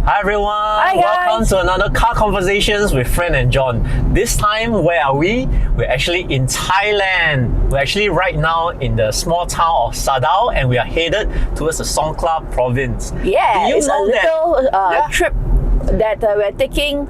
Hi everyone! Hi guys! Welcome to another Car Conversations with Fran and John. This time, where are we? We're actually in Thailand. We're actually right now in the small town of Sadao and we are headed towards the Songkhla province. Yeah, it's a little trip trip that we're taking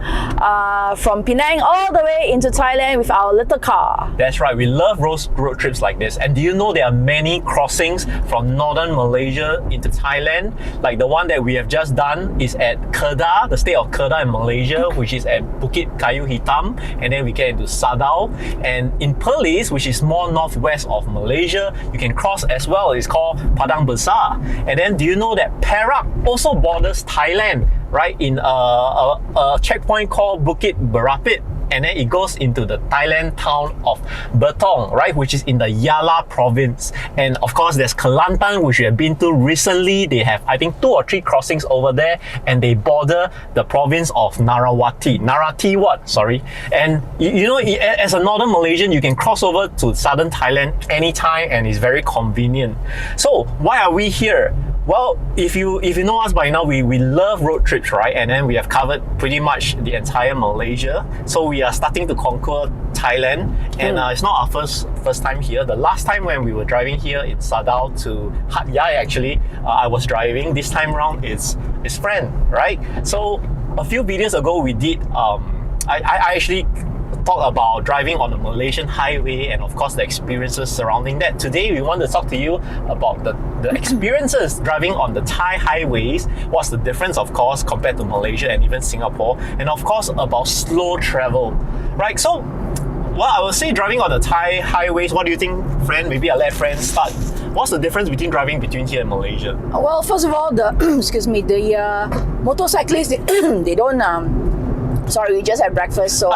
from Penang all the way into Thailand with our little car. That's right, we love road trips like this. And do you know there are many crossings from northern Malaysia into Thailand? Like the one that we have just done is at Kedah, the state of Kedah in Malaysia, which is at Bukit Kayu Hitam, and then we get into Sadao. And in Perlis, which is more northwest of Malaysia, you can cross as well. It's called Padang Besar. And then do you know that Perak also borders Thailand, right, in a checkpoint called Bukit Berapit, and then it goes into the Thailand town of Betong, right, which is in the Yala province. And of course there's Kelantan, which we have been to recently. They have, I think, 2 or 3 crossings over there, and they border the province of Narathiwat, sorry. And you know, as a northern Malaysian, you can cross over to southern Thailand anytime, and it's very convenient. So why are we here? Well, if you know us by now, we love road trips, right? And then we have covered pretty much the entire Malaysia. So we are starting to conquer Thailand, and it's not our first time here. The last time when we were driving here in Sadao to Hat Yai, actually, I was driving. This time around, it's Fran, right? So a few videos ago, we did. I actually talk about driving on the Malaysian highway and of course the experiences surrounding that. Today we want to talk to you about the experiences driving on the Thai highways, what's the difference of course compared to Malaysia and even Singapore, and of course about slow travel, right? So well, I would say driving on the Thai highways, what do you think, Fran? Maybe I'll let Fran start. What's the difference between driving here and Malaysia? Well, first of all, the motorcyclists, they don't sorry, we just had breakfast, so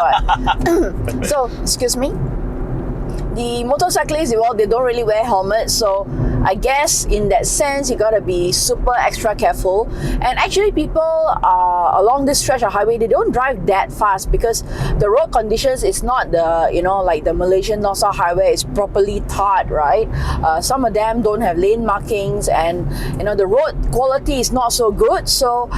excuse me. The motorcyclists, well, they don't really wear helmets, so I guess in that sense you gotta be super extra careful. And actually people along this stretch of highway, they don't drive that fast because the road conditions is not the, you know, like the Malaysian North-South highway is properly tarred, right? Some of them don't have lane markings, and you know the road quality is not so good. So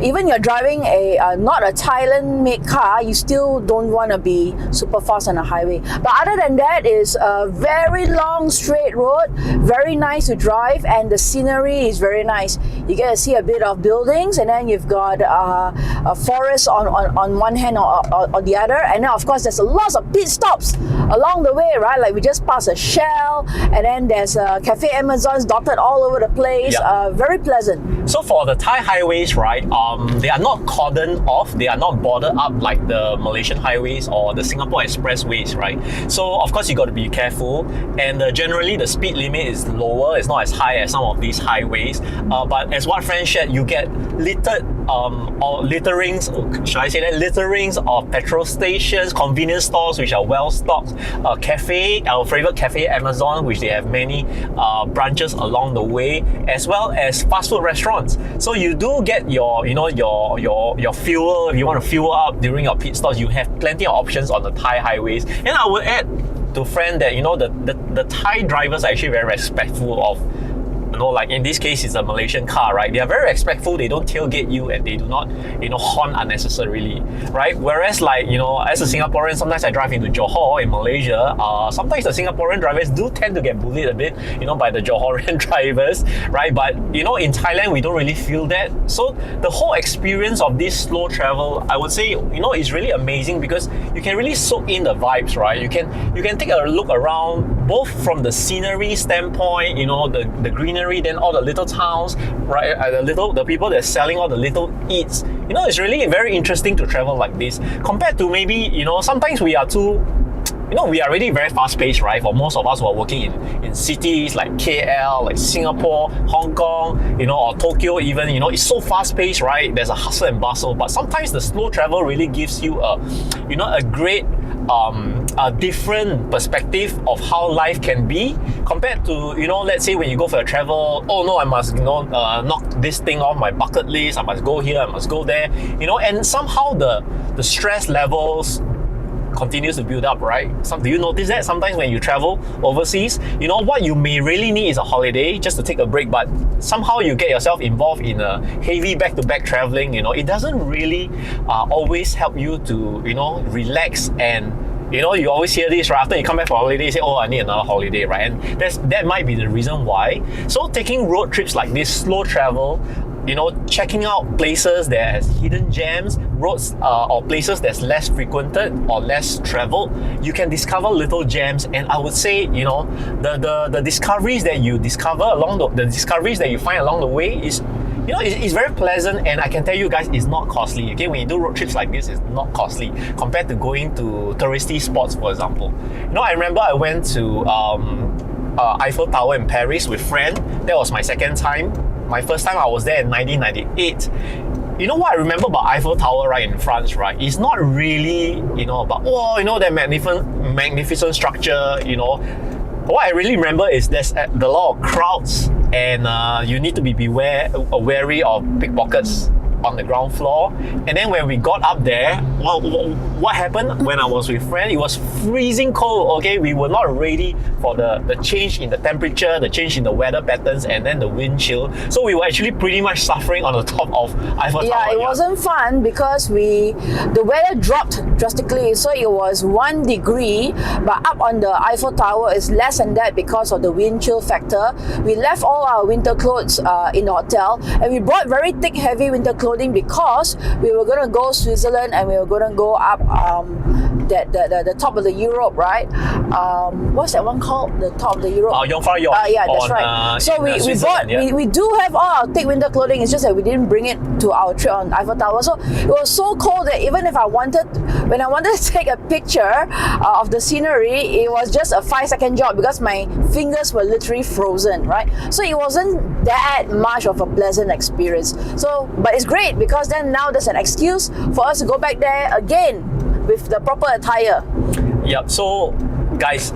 even you're driving a not a Thailand-made car, you still don't want to be super fast on a highway. But other than that, is a very long straight road, very nice to drive, and the scenery is very nice. You get to see a bit of buildings, and then you've got a forest on one hand or the other, and then of course there's lots of pit stops along the way, right? Like we just passed a Shell, and then there's a Cafe Amazons dotted all over the place. Yep. Very pleasant. So for the Thai highways, right, they are not cordoned off, they are not bordered up like the Malaysian highways or the Singapore expressways, right? So of course you got to be careful, and generally the speed limit is lower, it's not as high as some of these highways, but as what Fran shared, you get littered or litterings, should I say that, litterings of petrol stations, convenience stores which are well stocked, cafe, our favorite Cafe Amazon, which they have many branches along the way, as well as fast food restaurants. So you do get your, you know, your fuel. If you want to fuel up during your pit stops, you have plenty of options on the Thai highways. And I would add to Fran that, you know, the Thai drivers are actually very respectful of, you know, like in this case it's a Malaysian car, right? They are very respectful, they don't tailgate you, and they do not, you know, horn unnecessarily, right? Whereas, like, you know, as a Singaporean, sometimes I drive into Johor in Malaysia, sometimes the Singaporean drivers do tend to get bullied a bit, you know, by the Johorian drivers, right? But, you know, in Thailand, we don't really feel that. So the whole experience of this slow travel, I would say, you know, is really amazing because you can really soak in the vibes, right? You can take a look around, both from the scenery standpoint, you know, the greenery, then all the little towns, right? The people that are selling all the little eats. You know, it's really very interesting to travel like this compared to maybe, you know, sometimes we are too, you know, we are already very fast-paced, right? For most of us who are working in cities like KL, like Singapore, Hong Kong, you know, or Tokyo even, you know, it's so fast-paced, right? There's a hustle and bustle. But sometimes the slow travel really gives you a, you know, a great a different perspective of how life can be compared to, you know, let's say when you go for a travel, oh no, I must, you know, knock this thing off my bucket list, I must go here, I must go there, you know, and somehow the stress levels continues to build up, right? Do you notice that sometimes when you travel overseas, what you may really need is a holiday just to take a break, but somehow you get yourself involved in a heavy back-to-back traveling, it doesn't really always help you to, relax. And you always hear this, right? After you come back for holiday, you say, oh, I need another holiday, right? And that might be the reason why. So taking road trips like this, slow travel, checking out places that has hidden gems, roads or places that's less frequented or less traveled, you can discover little gems. And I would say, the discoveries that you discover the discoveries that you find along the way is, it's very pleasant, and I can tell you guys, it's not costly. Okay, when you do road trips like this, it's not costly compared to going to touristy spots, for example. I remember I went to Eiffel Tower in Paris with Fran. That was my second time. My first time I was there in 1998. What I remember about Eiffel Tower, right, in France, right? It's not really, about, that magnificent structure, What I really remember is there's a lot of crowds, and you need to be wary of pickpockets on the ground floor. And then when we got up there, what happened when I was with Fran? It was freezing cold, okay? We were not ready for the change in the temperature, the change in the weather patterns, and then the wind chill. So we were actually pretty much suffering on the top of Eiffel Tower. Yeah, it wasn't fun because the weather dropped drastically. So it was 1 degree, but up on the Eiffel Tower is less than that because of the wind chill factor. We left all our winter clothes in the hotel, and we brought very thick, heavy winter clothes because we were going to go Switzerland, and we were going to go up the top of the Europe, right? What's that one called? The top of the Europe? Jungfraujoch. Yeah, that's right. So we do have all our thick winter clothing. It's just that we didn't bring it to our trip on Eiffel Tower. So it was so cold that even if when I wanted to take a picture of the scenery, it was just a 5-second job because my fingers were literally frozen, right? So it wasn't that much of a pleasant experience. But it's great because then now there's an excuse for us to go back there again with the proper attire. Yep. So, guys,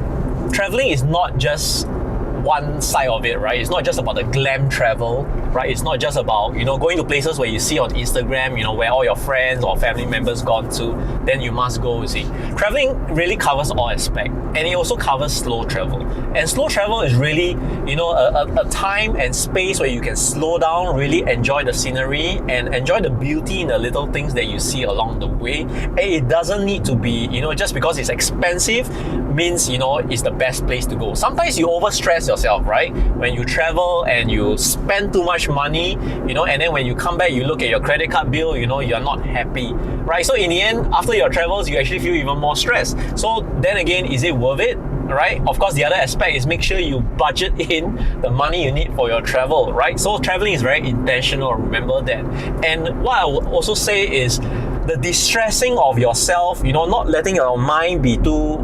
traveling is not just one side of it, right? It's not just about the glam travel, right? It's not just about, going to places where you see on Instagram, where all your friends or family members gone to, then you must go, you see. Traveling really covers all aspects, and it also covers slow travel. And slow travel is really, a time and space where you can slow down, really enjoy the scenery and enjoy the beauty in the little things that you see along the way. And it doesn't need to be, just because it's expensive means, it's the best place to go. Sometimes you overstress yourself, right? When you travel and you spend too much money, and then when you come back, you look at your credit card bill, you're not happy, right? So in the end, after your travels, you actually feel even more stressed. So then again, is it worth it? Right? Of course, the other aspect is make sure you budget in the money you need for your travel, right? So traveling is very intentional, remember that. And what I would also say is the distressing of yourself, not letting your mind be too,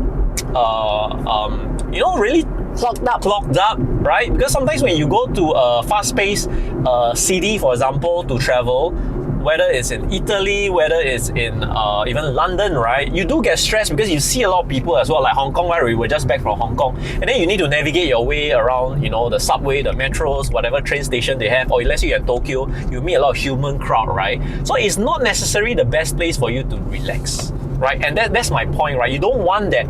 really clogged up, right? Because sometimes when you go to a fast-paced city, for example, to travel, whether it's in Italy, whether it's in even London, right? You do get stressed because you see a lot of people as well, like Hong Kong, where we were just back from Hong Kong. And then you need to navigate your way around, the subway, the metros, whatever train station they have. Or let's say you're in Tokyo, you meet a lot of human crowd, right? So it's not necessarily the best place for you to relax, right? And that's my point, right? You don't want that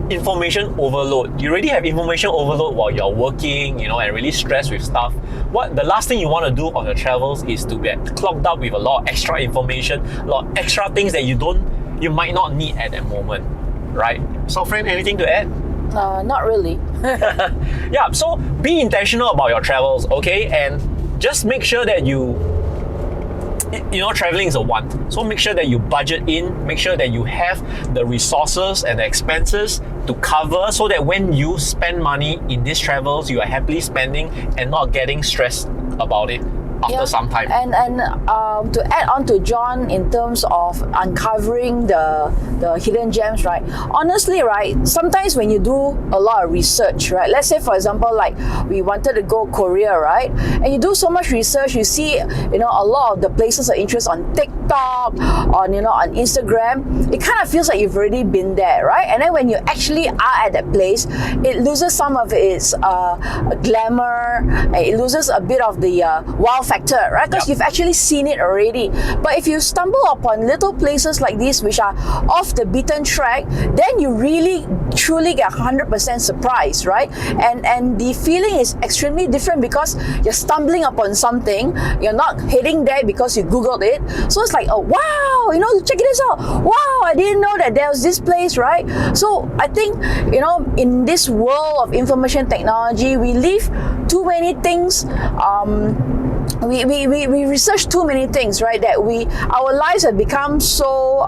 information overload. You already have information overload while you're working, and really stressed with stuff. What the last thing you want to do on your travels is to get clogged up with a lot of extra information, a lot of extra things that you might not need at that moment, right? So, Fran, anything to add? Not really. Yeah, so be intentional about your travels, okay? And just make sure that traveling is a want. So make sure that you budget in, make sure that you have the resources and the expenses to cover so that when you spend money in these travels, you are happily spending and not getting stressed about it after some time. And to add on to John in terms of uncovering the hidden gems, right? Honestly, right, sometimes when you do a lot of research, right? Let's say, for example, like we wanted to go Korea, right? And you do so much research, you see, a lot of the places of interest on TikTok, on Instagram. It kind of feels like you've already been there, right? And then when you actually are at that place, it loses some of its glamour. It loses a bit of the wow factor, right? Because you've actually seen it already. But if you stumble upon little places like these which are off the beaten track, then you really truly get 100% surprise, right? And the feeling is extremely different because you're stumbling upon something. You're not heading there because you googled it. So it's like, oh wow, check this out. Wow, I didn't know that there was this place, right? So I think, in this world of information technology, we leave too many things. We research too many things, right? That our lives have become so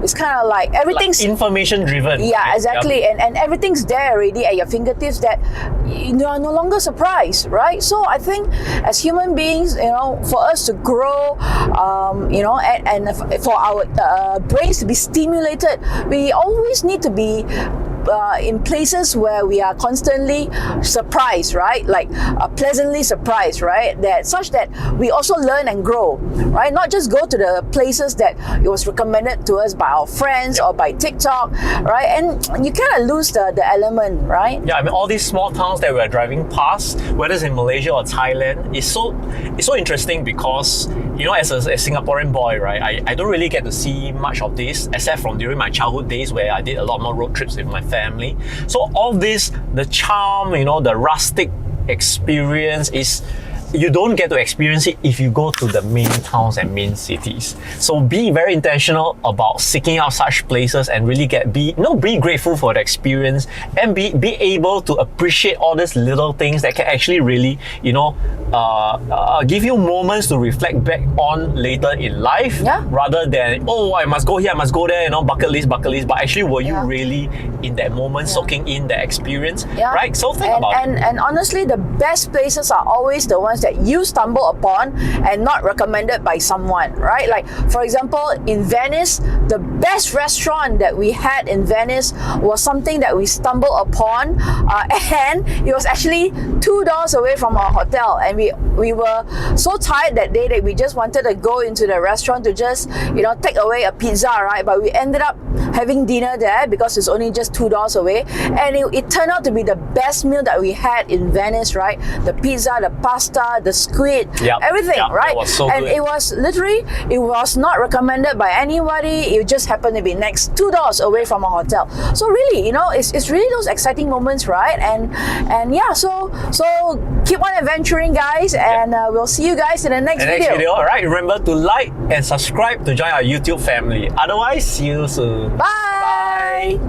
it's kind of like everything's like information driven. Yeah, right? exactly. Yep. And everything's there already at your fingertips that you are no longer surprised, right? So I think as human beings, for us to grow, and for our brains to be stimulated, we always need to be in places where we are constantly surprised, right? Like pleasantly surprised, right? Such that we also learn and grow, right? Not just go to the places that it was recommended to us by our friends or by TikTok, right? And you kind of lose the element, right? Yeah, I mean, all these small towns that we're driving past, whether it's in Malaysia or Thailand, it's so interesting because, as a Singaporean boy, right, I don't really get to see much of this except from during my childhood days where I did a lot more road trips with my family. So all this, the charm, the rustic experience is, you don't get to experience it if you go to the main towns and main cities. So be very intentional about seeking out such places and really be grateful for the experience and be able to appreciate all these little things that can actually really, give you moments to reflect back on later in life, rather than, I must go here, I must go there, bucket list. But actually, were you really in that moment, soaking in the experience, right? So think about it. And honestly, the best places are always the ones that you stumble upon and not recommended by someone, right? Like, for example, in Venice, the best restaurant that we had in Venice was something that we stumbled upon, and it was actually 2 doors away from our hotel, and we were so tired that day that we just wanted to go into the restaurant to just take away a pizza, right? But we ended up having dinner there because it's only just 2 doors away, and it turned out to be the best meal that we had in Venice, right? The pizza, the pasta, the squid, everything, right? It was so and good. it was not recommended by anybody. It just happened to be next 2 doors away from our hotel. So really, it's really those exciting moments, right? And yeah, so keep on adventuring, guys, and we'll see you guys in the next video. All right, remember to like and subscribe to join our YouTube family. Otherwise, see you soon. Bye.